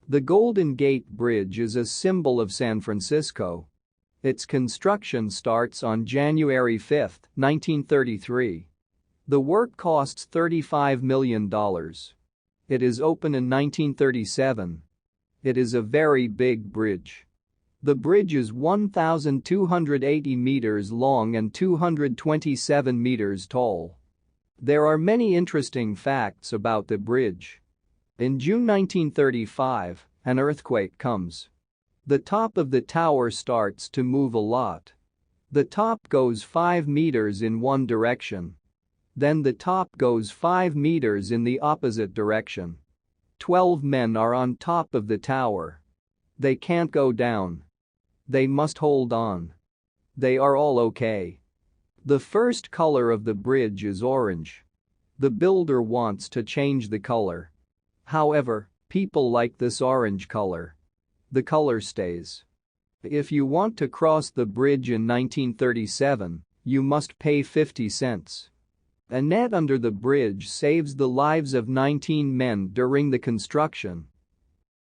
The Golden Gate Bridge is a symbol of San Francisco. Its construction starts on January 5, 1933. The work costs $35 million. It is open in 1937. It is a very big bridge. The bridge is 1,280 meters long and 227 meters tall. There are many interesting facts about the bridge. In June 1935, an earthquake comes. The top of the tower starts to move a lot. The top goes 5 meters in one direction. Then the top goes 5 meters in the opposite direction. 12 men are on top of the tower. They can't go down. They must hold on. They are all okay. The first color of the bridge is orange. The builder wants to change the color. However, people like this orange color. The color stays. If you want to cross the bridge in 1937, you must pay 50 cents. A net under the bridge saves the lives of 19 men during the construction.